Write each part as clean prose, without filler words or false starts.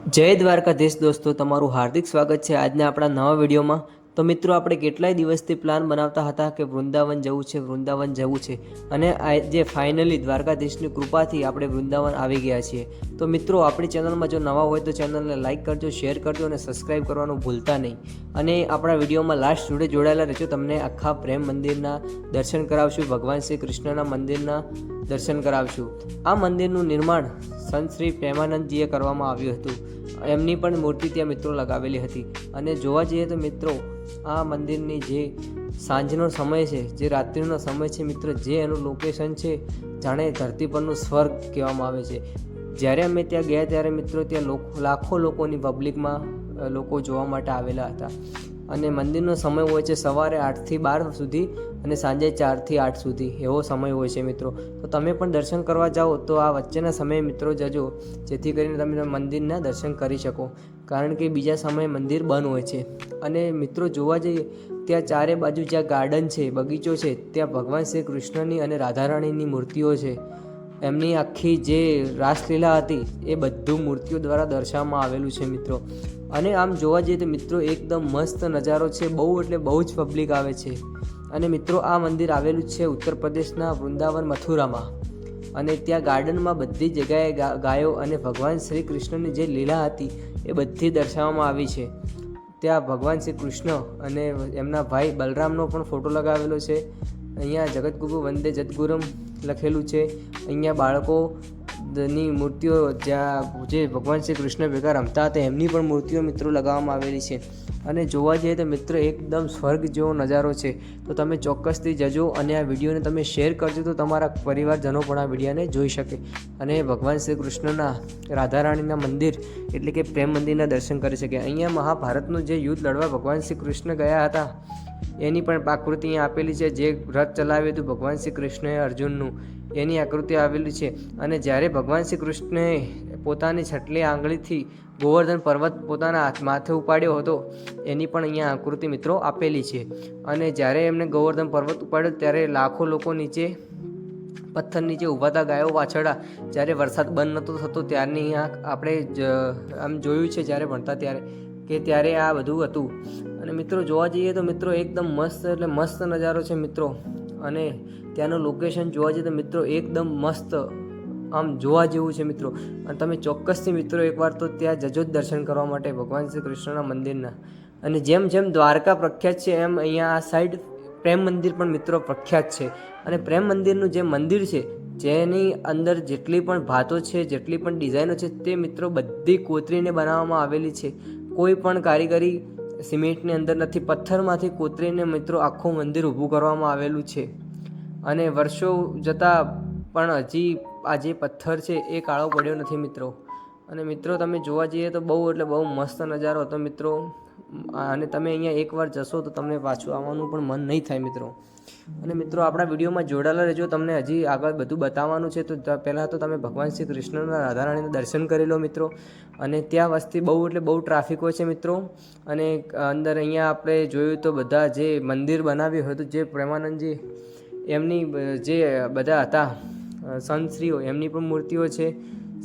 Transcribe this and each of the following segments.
જય દ્વારકાધીશ દોસ્તો, તમારું હાર્દિક સ્વાગત છે આજના આપણા નવા વિડીયોમાં। તો મિત્રો, આપણે કેટલાય દિવસથી પ્લાન બનાવતા હતા કે વૃંદાવન જવું છે અને આજે ફાઇનલી દ્વારકાધીશની કૃપાથી આપણે વૃંદાવન આવી ગયા છીએ। તો મિત્રો, આપણી ચેનલમાં જો નવા હોય તો ચેનલને લાઇક કરજો, શેર કરજો અને સબસ્ક્રાઈબ કરવાનું ભૂલતા નહીં। અને આપણા વિડીયોમાં લાસ્ટ સુધી જોડાયેલા રહેજો। તમને આખા પ્રેમ મંદિરના દર્શન કરાવશું, ભગવાન શ્રી કૃષ્ણના મંદિરના દર્શન કરાવશું। આ મંદિરનું નિર્માણ સંત શ્રી પ્રેમાનંદજીએ કરવામાં આવ્યું હતું। એમની પણ મૂર્તિ ત્યાં મિત્રો લગાવેલી હતી। અને જોવા જઈએ તો મિત્રો, આ મંદિરની જે સાંજનો સમય છે, જે રાત્રિનો સમય છે મિત્રો, જે એનું લોકેશન છે જાણે ધરતી પરનું સ્વર્ગ કહેવામાં આવે છે। જ્યારે અમે ત્યાં ગયા ત્યારે મિત્રો, ત્યાં લાખો લોકોની પબ્લિકમાં લોકો જોવા માટે આવેલા હતા। અને મંદિરનો સમય હોય છે સવારે 8 થી 12 સુધી અને સાંજે 4 થી 8 સુધી એવો સમય હોય છે મિત્રો। તો તમે પણ દર્શન કરવા જાઓ તો આ વચ્ચેના સમયે મિત્રો જજો, જેથી કરીને તમે મંદિરના દર્શન કરી શકો, કારણ કે બીજા સમયે મંદિર બંધ હોય છે। અને મિત્રો, જોવા જઈએ ત્યાં ચારે બાજુ જ્યાં ગાર્ડન છે, બગીચો છે, ત્યાં ભગવાન શ્રી કૃષ્ણની અને રાધારાણીની મૂર્તિઓ છે। એમની આખી જે રાસલીલા હતી એ બધું મૂર્તિઓ દ્વારા દર્શાવવામાં આવેલું છે મિત્રો। અને આમ જોવા જઈએ તો મિત્રો, એકદમ મસ્ત નજારો છે, બહુ એટલે બહુ જ પબ્લિક આવે છે। અને મિત્રો, આ મંદિર આવેલું છે ઉત્તર પ્રદેશના વૃંદાવન મથુરામાં। અને ત્યાં ગાર્ડનમાં બધી જગ્યાએ ગાયો અને ભગવાન શ્રી કૃષ્ણની જે લીલા હતી એ બધી દર્શાવવામાં આવી છે। ત્યાં ભગવાન શ્રી કૃષ્ણ અને એમના ભાઈ બલરામનો પણ ફોટો લગાવેલો છે। અહીંયા જગતગુરુ વંદે જગદગુરુમ લખેલું છે। અહીંયા બાળકોની મૂર્તિઓ, જ્યાં જે ભગવાન શ્રી કૃષ્ણ ભેગા રમતા હતા એમની પણ મૂર્તિઓ મિત્રો લગાવવામાં આવેલી છે। અને જોવા જઈએ તો મિત્રો, એકદમ સ્વર્ગ જેવો નજારો છે। તો તમે ચોક્કસથી જજો અને આ વિડીયોને તમે શેર કરજો, તો તમારા પરિવારજનો પણ આ વિડીયોને જોઈ શકે અને ભગવાન શ્રી કૃષ્ણના રાધારાણીના મંદિર એટલે કે પ્રેમ મંદિરના દર્શન કરી શકે। અહીંયા મહાભારતનું જે યુદ્ધ લડવા ભગવાન શ્રી કૃષ્ણ ગયા હતા એની પણ આકૃતિ અહીંયા આપેલી છે। જે રથ ચલાવ્યું હતું ભગવાન શ્રી કૃષ્ણએ અર્જુનનું, એની આકૃતિ આવેલી છે। અને જ્યારે ભગવાન શ્રી કૃષ્ણએ પોતાની છઠ્ઠી આંગળીથી ગોવર્ધન પર્વત પોતાના માથે ઉપાડ્યો હતો એની પણ અહીંયા આકૃતિ મિત્રો આપેલી છે। અને જ્યારે એમને ગોવર્ધન પર્વત ઉપાડ્યો ત્યારે લાખો લોકો નીચે પથ્થર નીચે ઊભા હતા ગાયો પાછળ, જ્યારે વરસાદ બંધ નહોતો થતો ત્યારની અહીંયા આપણે આમ જોયું છે જ્યારે ભણતા ત્યારે, કે ત્યારે આ બધું હતું। અને મિત્રો, જોવા જઈએ તો મિત્રો, એકદમ મસ્ત એટલે મસ્ત નજારો છે મિત્રો। અને ત્યાંનું લોકેશન જોવા જઈએ તો મિત્રો, એકદમ મસ્ત આમ જોવા જેવું છે મિત્રો। અને તમે ચોક્કસથી મિત્રો એકવાર તો ત્યાં જજો જ દર્શન કરવા માટે ભગવાન શ્રી કૃષ્ણના મંદિરના। અને જેમ જેમ દ્વારકા પ્રખ્યાત છે એમ અહીંયા આ સાઈડ પ્રેમ મંદિર પણ મિત્રો પ્રખ્યાત છે। અને પ્રેમ મંદિરનું જે મંદિર છે, જેની અંદર જેટલી પણ ભાતો છે, જેટલી પણ ડિઝાઇનો છે, તે મિત્રો બધી કોતરીને બનાવવામાં આવેલી છે। કોઈ પણ કારીગરી સિમેન્ટની અંદર નથી, પથ્થરમાંથી કોતરીને મિત્રો આખું મંદિર ઊભું કરવામાં આવેલું છે। અને વર્ષો જતાં પણ હજી આ જે પથ્થર છે એ કાળો પડ્યો નથી મિત્રો। અને મિત્રો, તમે જોવા જઈએ તો બહુ એટલે બહુ મસ્ત નજારો હતો મિત્રો। અને તમે અહીંયા એકવાર જશો તો તમને પાછું આવવાનું પણ મન નહીં થાય મિત્રો। અને મિત્રો, આપણા વિડીયોમાં જોડાયેલા રહેજો, તમને હજી આગળ બધું બતાવવાનું છે। તો પહેલાં તો તમે ભગવાન શ્રી કૃષ્ણના રાધારાણીના દર્શન કરી લો મિત્રો। અને ત્યાં વસ્તી બહુ એટલે બહુ ટ્રાફિક હોય છે મિત્રો। અને અંદર અહીંયા આપણે જોયું તો બધા જે મંદિર બનાવ્યું હતું, જે પ્રેમાનંદજી એમની જે બધા હતા સંતશ્રીઓ, એમની પણ મૂર્તિઓ છે।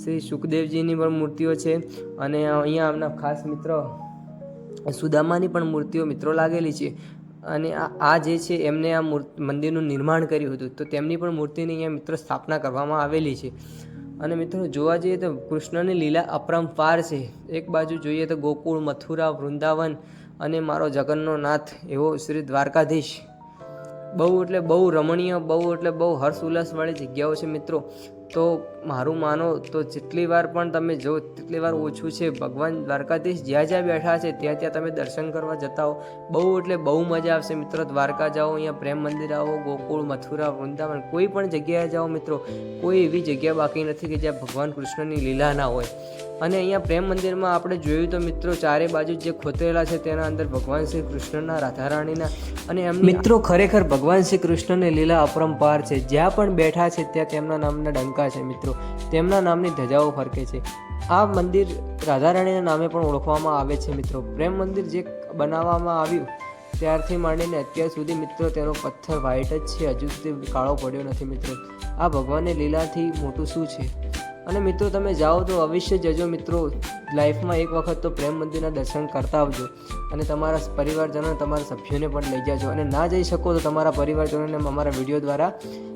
શ્રી સુખદેવજીની પણ મૂર્તિઓ છે। અને અહીંયા આમના ખાસ મિત્ર સુદામાની પણ મૂર્તિઓ મિત્રો લાગેલી છે। અને આ જે છે એમને આ મંદિરનું નિર્માણ કર્યું હતું, તો તેમની પણ મૂર્તિની અહીંયા મિત્રો સ્થાપના કરવામાં આવેલી છે। અને મિત્રો, જોવા જઈએ તો કૃષ્ણની લીલા અપરંપાર છે। એક બાજુ જોઈએ તો ગોકુળ, મથુરા, વૃંદાવન અને મારો જગન્નો નાથ એવો શ્રી દ્વારકાધીશ, બહુ એટલે બહુ રમણીય, બહુ એટલે બહુ હર્ષ ઉલ્લાસવાળી જગ્યાઓ છે મિત્રો। તો મારું માનો તો જેટલી વાર પણ તમે જો તેટલી વાર ઓછું છે। ભગવાન દ્વારકાધીશ જ્યાં જ્યાં બેઠા છે ત્યાં ત્યાં તમે દર્શન કરવા જતા હો, બહુ એટલે બહુ મજા આવશે મિત્રો। દ્વારકા જાઓ, અહીંયા પ્રેમ મંદિર આવો, ગોકુળ, મથુરા, વૃંદાવન, કોઈ પણ જગ્યાએ જાઓ મિત્રો, કોઈ એવી જગ્યા બાકી નથી કે જ્યાં ભગવાન કૃષ્ણની લીલા ના હોય। અને અહીંયા પ્રેમ મંદિરમાં આપણે જોયું તો મિત્રો, ચારે બાજુ જે ખોતરેલા છે તેના અંદર ભગવાન શ્રી કૃષ્ણના, રાધારાણીના અને એમ મિત્રો ખરેખર ભગવાન શ્રી કૃષ્ણની લીલા અપરંપાર છે। જ્યાં પણ બેઠા છે ત્યાં તેમના નામના ડંકા છે મિત્રો, તેમના નામની ધજાઓ ફરકે છે। આ મંદિર રાધારાણીના નામે પણ ઓળખવામાં આવે છે મિત્રો। પ્રેમ મંદિર જે બનાવવામાં આવ્યું ત્યારથી માંડીને અત્યાર સુધી મિત્રો તેનો પથ્થર વ્હાઇટ જ છે, હજુ સુધી કાળો પડ્યો નથી મિત્રો। આ ભગવાનની લીલાથી મોટું શું છે। અને મિત્રો તમે જાઓ તો અવશ્ય જજો મિત્રો, લાઈફમાં એક વખત તો પ્રેમ મંદિરના દર્શન કરતા આવજો અને તમારા પરિવારજનો તમારા સભ્યોને પણ લઈ જાજો, અને ના જઈ શકો તો તમારા પરિવારજનોને અમારા વિડીયો દ્વારા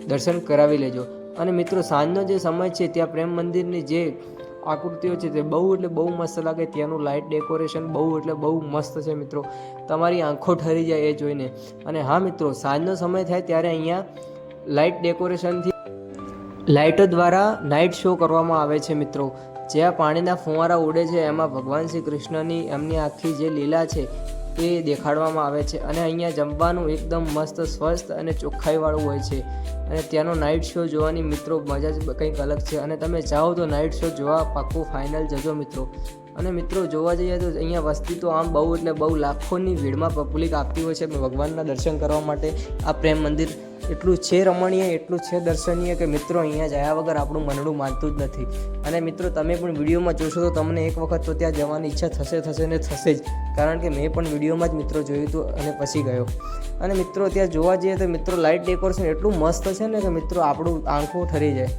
દર્શન કરાવી લેજો. અને મિત્રો સાંજનો જે સમય છે ત્યાં પ્રેમ મંદિરની જે આકૃતિઓ છે તે બહુ એટલે બહુ મસ્ત લાગે. ત્યાંનું લાઇટ ડેકોરેશન બહુ એટલે બહુ મસ્ત છે મિત્રો, તમારી આંખો ઠરી જાય એ જોઈને. અને હા મિત્રો, સાંજનો સમય થાય ત્યારે અહીંયા લાઇટ ડેકોરેશનથી લાઇટો દ્વારા નાઇટ શો કરવામાં આવે છે મિત્રો. જ્યાં પાણીના ફુવારા ઉડે છે એમાં ભગવાન શ્રી કૃષ્ણની એમની આખી જે લીલા છે એ દેખાડવામાં આવે છે. અને અહીંયા જમવાનું એકદમ મસ્ત સ્વસ્થ અને ચોખ્ખાઈવાળું હોય છે. અને ત્યાંનો નાઇટ શો જોવાની મિત્રો મજા જ કંઈક અલગ છે. અને તમે જાઓ તો નાઇટ શો જોવા પાક્કું ફાઇનલ જજો મિત્રો. અને મિત્રો જોવા જઈએ તો અહીંયા વસ્તી તો આમ બહુ એટલે બહુ લાખોની ભીડમાં પબ્લિક આપતી હોય છે ભગવાનના દર્શન કરવા માટે. આ પ્રેમ મંદિર એટલું છે રમણીય, એટલું છે દર્શનીય કે મિત્રો અહીંયા જયા વગર આપણું મનડું માનતું જ નથી. અને મિત્રો તમે પણ વિડીયોમાં જોશો તો તમને એક વખત તો ત્યાં જવાની ઈચ્છા થશે ને થશે જ, કારણ કે મેં પણ વિડીયોમાં જ મિત્રો જોયું હતું અને પછી ગયો. અને મિત્રો ત્યાં જોવા જઈએ તો મિત્રો લાઇટ ડેકોરેશન એટલું મસ્ત છે ને કે મિત્રો આપણું આંખો ઠરી જાય.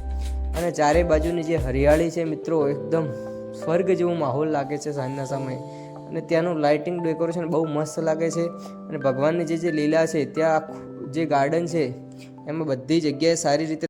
અને ચારે બાજુની જે હરિયાળી છે મિત્રો એકદમ સ્વર્ગ જેવું માહોલ લાગે છે સાંજના સમયે. અને ત્યાંનું લાઇટિંગ ડેકોરેશન બહુ મસ્ત લાગે છે. અને ભગવાનની જે લીલા છે ત્યાં જે ગાર્ડન છે એમાં બધી જગ્યાએ સારી રીતે